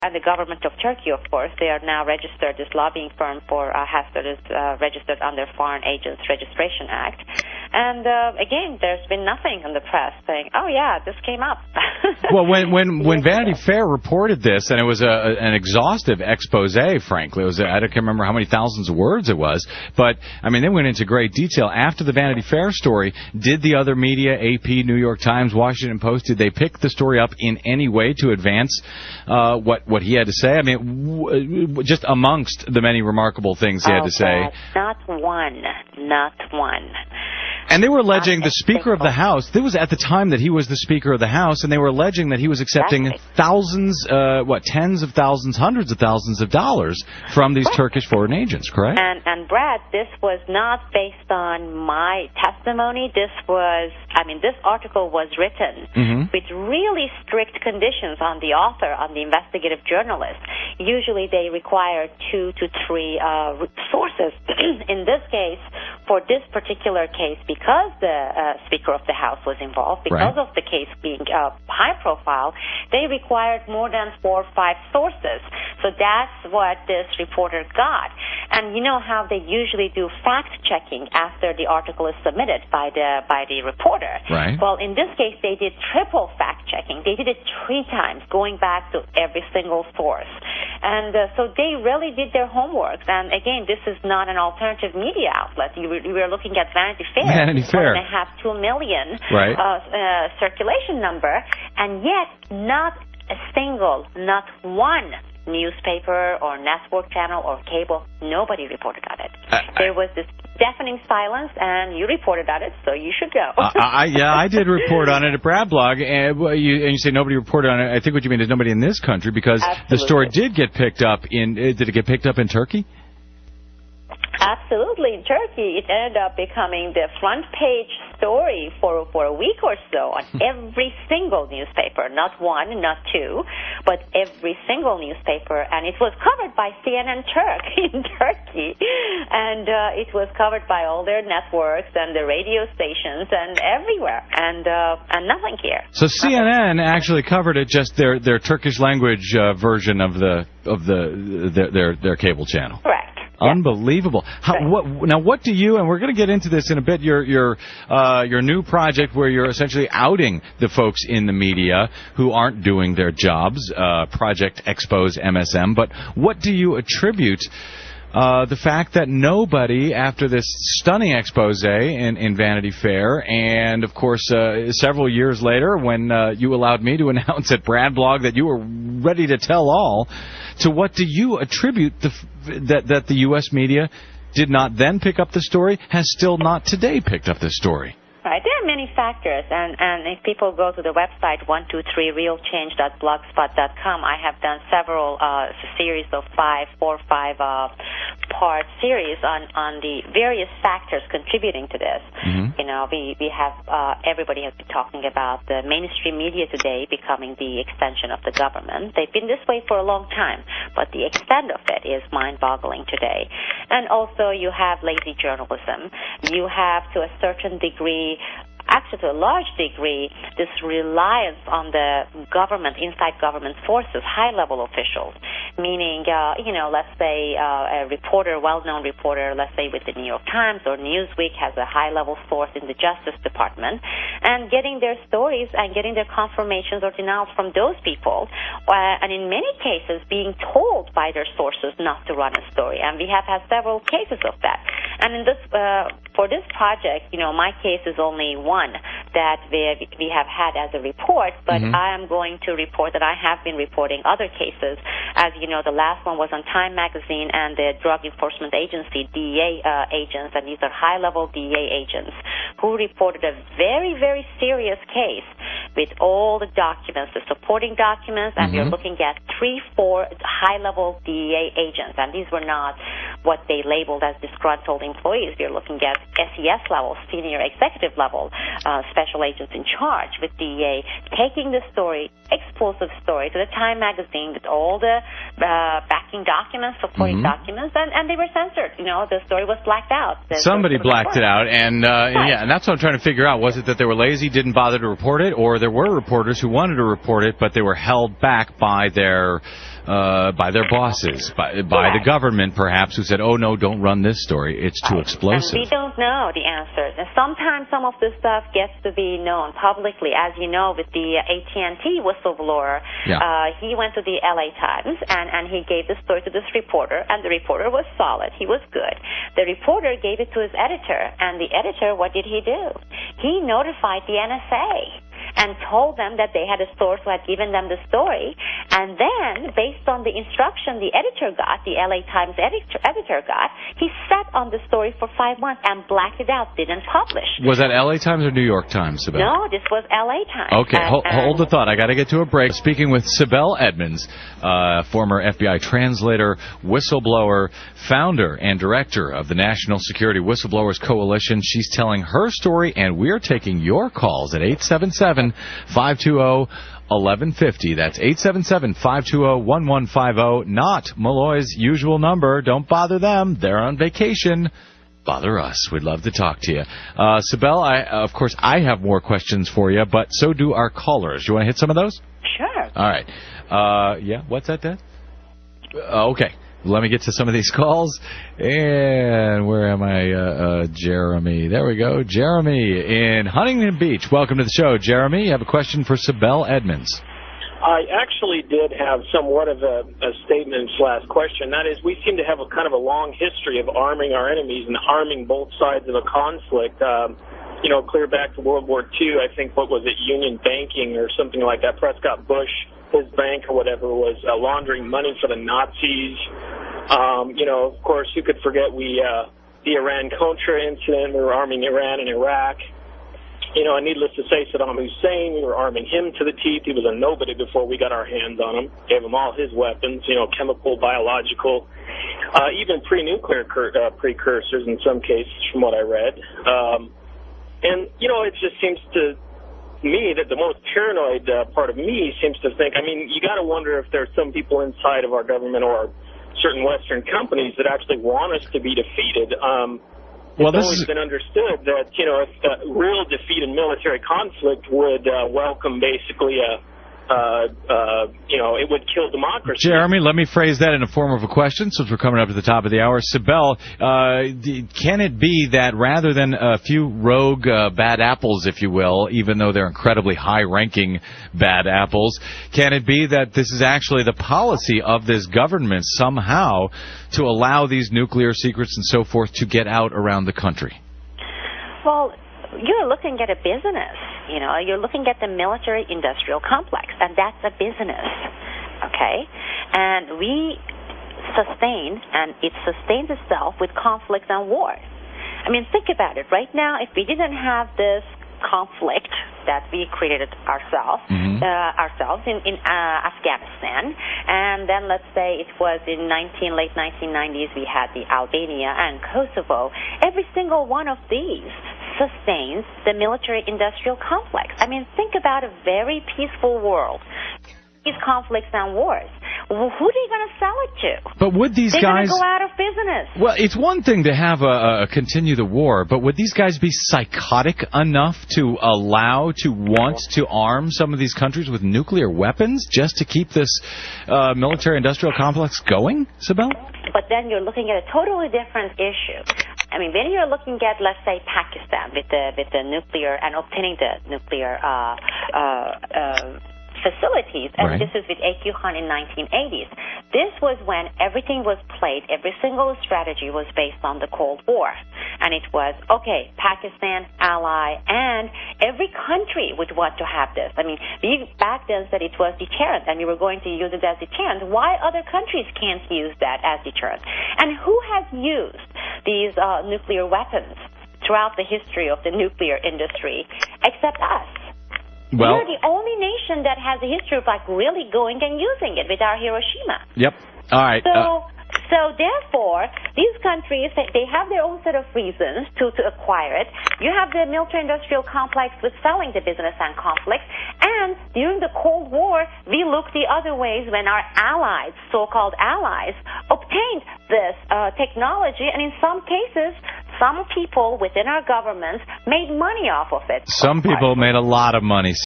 and the government of Turkey, of course, they are now registered. This lobbying firm for Hastert is registered under Foreign Agents Registration Act. And again, there's been nothing in the press saying, "Oh yeah, this came up." Well, when Vanity Fair reported this, and it was an exhaustive expose, frankly, it was I can't remember how many thousands of words it was, but I mean they went into great detail after the Vanity Fair story. Did the other media, AP, New York Times, Washington Post, did they pick the story up in any way to advance what he had to say? I mean, just amongst the many remarkable things he had to say. Not one. And they were alleging the Speaker of the House, this was at the time that he was the Speaker of the House, and they were alleging that he was accepting thousands, tens of thousands, hundreds of thousands of dollars from these Turkish foreign agents, correct? And Brad, this was not based on my testimony. This article was written with really strict conditions on the author, on the investigative journalist. Usually they require 2 to 3 sources. In this case, for this particular case, because the Speaker of the House was involved, because of the case being high profile, they required more than 4 or 5 sources. So that's what this reporter got. And you know how they usually do fact-checking after the article is submitted by the reporter. Right. Well, in this case, they did triple fact-checking. They did it 3 times, going back to every single source. And so they really did their homework. And again, this is not an alternative media outlet. We were looking at Vanity Fair. Vanity Fair. They have 2 million circulation number, and yet not one newspaper or network channel or cable, nobody reported on it. There was this deafening silence, and you reported on it, so you should go. I did report on it at Brad Blog, and you say nobody reported on it. I think what you mean is nobody in this country, because the story did get picked up did it get picked up in Turkey? Absolutely. In Turkey, it ended up becoming the front page story for a week or so on every single newspaper, not 1, not 2, but every single newspaper. And it was covered by CNN Turk in Turkey. And it was covered by all their networks and the radio stations and everywhere. And nothing here. So CNN actually covered it, just their Turkish language version of their cable channel. Correct. Unbelievable. What do you, and we're going to get into this in a bit, your new project where you're essentially outing the folks in the media who aren't doing their jobs, Project Expose MSM, but what do you attribute the fact that nobody, after this stunning expose in Vanity Fair, and of course several years later when you allowed me to announce at Brad Blog that you were ready to tell all, to what do you attribute that the U.S. media did not then pick up the story, has still not today picked up the story? Right. There are many factors, and if people go to the website 123realchange.blogspot.com, I have done several series of 4 or 5 part series on the various factors contributing to this. You know, we have everybody has been talking about the mainstream media today becoming the extension of the government. They've been this way for a long time, but the extent of it is mind-boggling today. And also, you have lazy journalism. You have, to a certain degree, actually to a large degree, this reliance on the government, inside government forces, high-level officials, meaning, let's say a reporter, well-known reporter, let's say with the New York Times or Newsweek, has a high-level source in the Justice Department, and getting their stories and getting their confirmations or denials from those people, and in many cases being told by their sources not to run a story. And we have had several cases of that. And in this, for this project, my case is only one that we have had as a report, but I am going to report that I have been reporting other cases. As you know, the last one was on Time Magazine and the Drug Enforcement Agency, DEA agents, and these are high-level DEA agents who reported a very, very serious case with all the documents, the supporting documents, and we're looking at 3-4 high-level DEA agents, and these were not what they labeled as disgruntled employees. We're looking at SES level, senior executive level, special agents in charge with DEA, taking the story, explosive story, to the Time Magazine with all the back backing documents, supporting documents, and they were censored. The story was blacked out. Somebody blacked it out, and yeah, and that's what I'm trying to figure out. Was it that they were lazy, didn't bother to report it, or there were reporters who wanted to report it, but they were held back by their bosses, by the government, perhaps, who said, "Oh no, don't run this story; it's too explosive." And we don't know the answers. And sometimes some of this stuff gets to be known publicly, as you know, with the AT&T whistleblower. Yeah. He went to the LA Times and he gave the story to this reporter, and the reporter was solid. He was good. The reporter gave it to his editor, and the editor, what did he do? He notified the NSA and told them that they had a source who had given them the story. And then, based on the instruction the editor got, the LA Times editor got, he sat on the story for 5 months and blacked it out, didn't publish. Was that LA Times or New York Times, Sibel? No, this was LA Times. Okay, hold the thought. I got to get to a break. Speaking with Sibel Edmonds, former FBI translator, whistleblower, founder and director of the National Security Whistleblowers Coalition. She's telling her story, and we're taking your calls at 877-520-1150. That's 877-520-1150. Not Malloy's usual number. Don't bother them. They're on vacation. Bother us. We'd love to talk to you. Sibel, of course, I have more questions for you, but so do our callers. You want to hit some of those? Sure. All right. Yeah, what's that, Dad? Okay. Let me get to some of these calls. And where am I? Jeremy. There we go. Jeremy in Huntington Beach. Welcome to the show, Jeremy. You have a question for Sibel Edmonds. I actually did have somewhat of a statement / question. That is, we seem to have a kind of a long history of arming our enemies and arming both sides of a conflict. Clear back to World War II, I think, what was it, Union Banking or something like that. Prescott Bush, his bank or whatever, was laundering money for the Nazis. Of course, you could forget the Iran-Contra incident. We were arming Iran and Iraq. And needless to say, Saddam Hussein, we were arming him to the teeth. He was a nobody before we got our hands on him. Gave him all his weapons, chemical, biological, even pre-nuclear precursors in some cases, from what I read. It just seems to me that the most paranoid part of me seems to think, you got to wonder if there's some people inside of our government or certain Western companies that actually want us to be defeated. It's always been understood that, if real defeat in military conflict would welcome basically it would kill democracy. Jeremy, let me phrase that in the form of a question since we're coming up to the top of the hour. Sibel, can it be that rather than a few rogue bad apples, if you will, even though they're incredibly high-ranking bad apples, can it be that this is actually the policy of this government somehow to allow these nuclear secrets and so forth to get out around the country? Well, you're looking at a business. You're looking at the military-industrial complex, and that's a business, okay? And we sustain, and it sustains itself with conflict and war. Think about it. Right now, if we didn't have this conflict that we created ourselves in Afghanistan, and then let's say it was in late 1990s we had the Albania and Kosovo, every single one of these sustains the military-industrial complex. Think about a very peaceful world. These conflicts and wars, who are they going to sell it to? But would these They're guys going to go out of business? Well, it's one thing to have continue the war, but would these guys be psychotic enough to want to arm some of these countries with nuclear weapons just to keep this military-industrial complex going, Sibel? But then you're looking at a totally different issue. When you're looking at, let's say, Pakistan with the nuclear and obtaining the nuclear facilities, and right. This is with A.Q. Khan in 1980s. This was when everything was played, every single strategy was based on the Cold War. And it was, okay, Pakistan, ally, and every country would want to have this. We back then said it was deterrent, and we were going to use it as deterrent. Why other countries can't use that as deterrent? And who has used these nuclear weapons throughout the history of the nuclear industry except us? Well, we're the only nation that has a history of really going and using it with our Hiroshima. Yep. All right. So therefore, these countries, they have their own set of reasons to acquire it. You have the military-industrial complex with selling the business and conflict. And during the Cold War, we looked the other ways when our allies, so-called allies, obtained this technology. And in some cases, some people within our governments made money off of it. Some people made a lot of money.